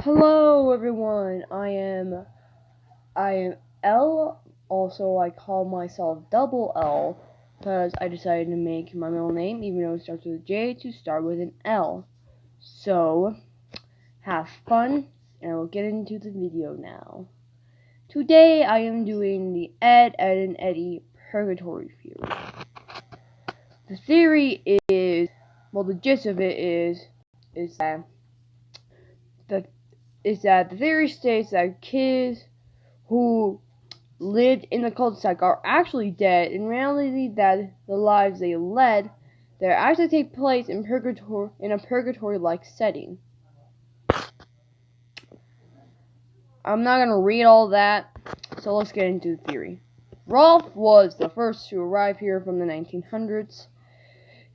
Hello everyone, I am L, also I call myself Double L, because I decided to make my middle name, even though it starts with a J, to start with an L. So, have fun, and I will get into the video now. Today I am doing the Ed, and Eddy purgatory theory. The theory is, well, the gist of it is that the theory states that kids who lived in the cul-de-sac are actually dead. In reality, that the lives they led there actually take place in a purgatory-like setting. I'm not gonna read all that, so let's get into the theory. Rolf was the first to arrive here from the 1900s.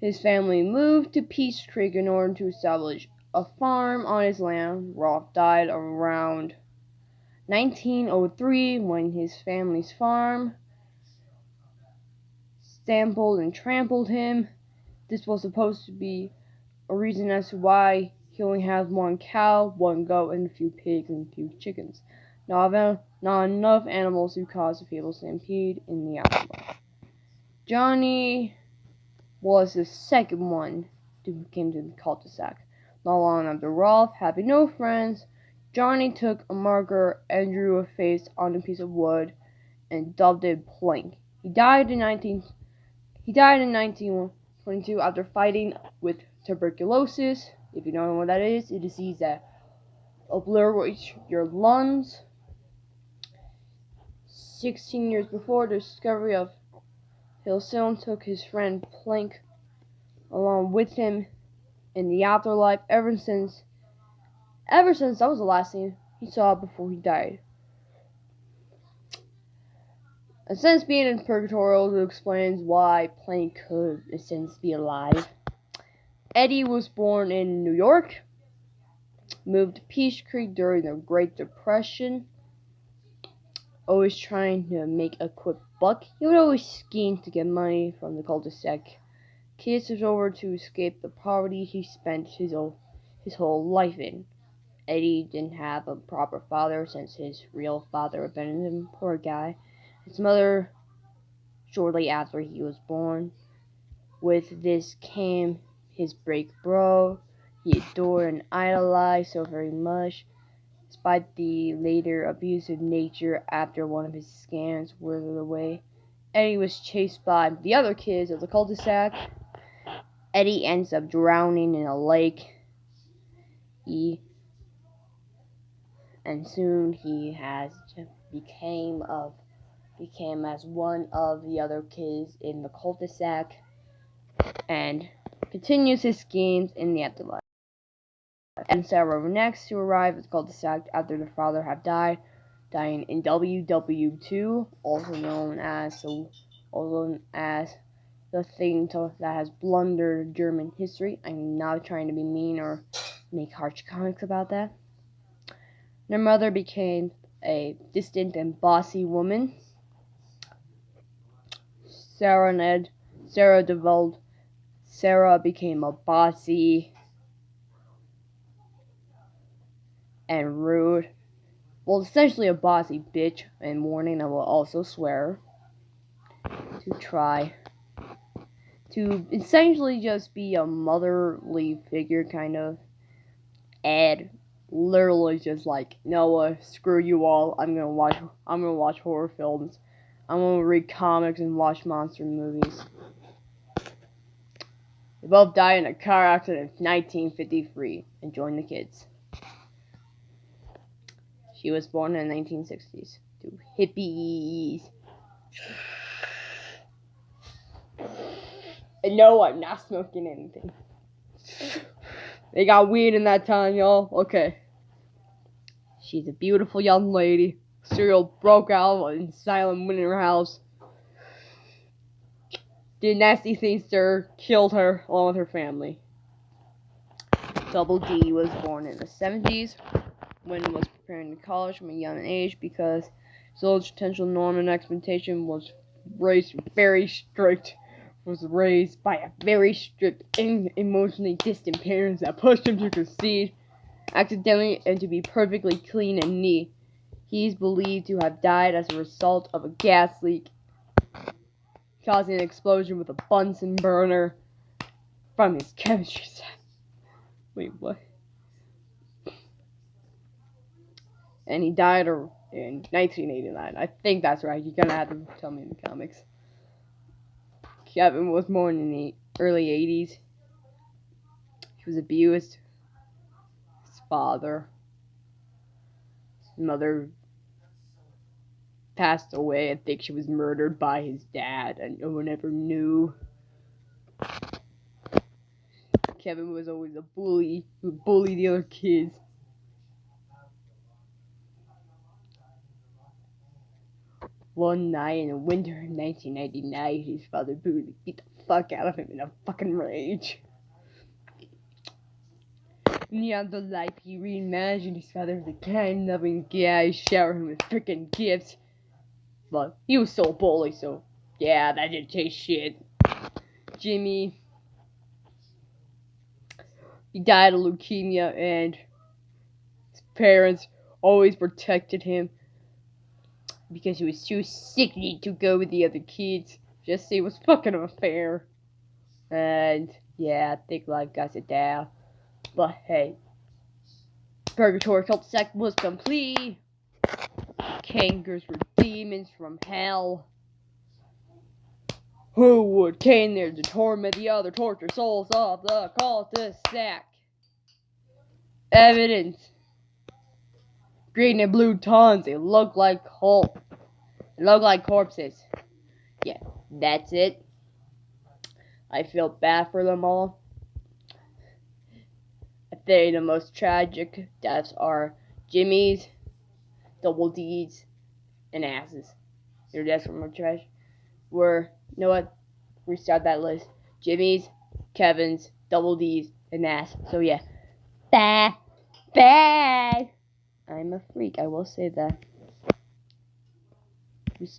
His family moved to Peach Creek in order to establish a farm on his land. Rolf died around 1903 when his family's farm stampled and trampled him. This was supposed to be a reason as to why he only has one cow, one goat, and a few pigs and a few chickens. Not enough animals to cause a fatal stampede in the afterlife. Johnny was the second one who came to the cul-de-sac. Not long after Rolf, having no friends, Johnny took a marker and drew a face on a piece of wood and dubbed it blank. He died in 1922 after fighting with tuberculosis. If you don't know what that is, a disease that obliterates your lungs. 16 years before the discovery of penicillin, took his friend Planck along with him in the afterlife. Ever since that was the last thing he saw before he died. And since being in purgatory also explains why Planck could since be alive. Eddy was born in New York, moved to Peach Creek during the Great Depression, always trying to make a quick buck. He would always scheme to get money from the cul-de-sac kids over to escape the poverty he spent his whole life in. Eddy didn't have a proper father since his real father abandoned him. Poor guy. His mother, shortly after he was born. With this came his break bro. He adored and idolized so very much. Despite the later abusive nature after one of his scams withered away, Eddy was chased by the other kids of the cul-de-sac. Eddy ends up drowning in a lake. And soon he has became as one of the other kids in the cul-de-sac and continues his schemes in the afterlife. And Sarah were next to arrive at the cul-de-sac after their father had died, dying in WW2, also known as the thing that has blundered German history. I'm not trying to be mean or make harsh comments about that. Their mother became a distant and bossy woman. Sarah became a bossy and rude, well, essentially a bossy bitch, and warning I will also swear, to try to essentially just be a motherly figure, kind of. Ed literally just like, Noah, screw you all. I'm gonna watch horror films. I'm gonna read comics and watch monster movies. They both died in a car accident in 1953 and joined the kids. She was born in the 1960s to hippies. And no, I'm not smoking anything. They got weed in that time, y'all. Okay. She's a beautiful young lady. Serial broke out in silent in her house. Did nasty things to her, killed her along with her family. Double D was born in the 70s when he was preparing to college from a young age because his potential norm and expectation was raised by a very strict and emotionally distant parents that pushed him to concede. accidentally and to be perfectly clean and neat. He is believed to have died as a result of a gas leak, causing an explosion with a Bunsen burner from his chemistry set. Wait, what? And he died in 1989. I think that's right. You're gonna have to tell me in the comics. Kevin was born in the early 80s. He was abused. His father, his mother passed away. I think she was murdered by his dad, and no one ever knew. Kevin was always a bully. He would bully the other kids. One night in the winter of 1999, his father beat the fuck out of him in a fucking rage. In the afterlife, he reimagined his father as a kind, loving guy, showering him with freaking gifts. But he was so bully, so yeah, that didn't taste shit. Jimmy, he died of leukemia, and his parents always protected him because he was too sickly to go with the other kids. Just it was fucking unfair. And yeah, I think life got it down. But hey, Purgatory cul-de-sac was complete. Cankers were demons from hell who would cane there to torment the other tortured souls of the cul-de-sac. Evidence. Green and blue tons. They look like corpses. Yeah, that's it. I feel bad for them all. I think the most tragic deaths are Jimmy's, Double D's, and Ass's. Their deaths were more tragic. You know what? Restart that list. Jimmy's, Kevin's, Double D's, and Ass. So yeah. Bad. I'm a freak, I will say that.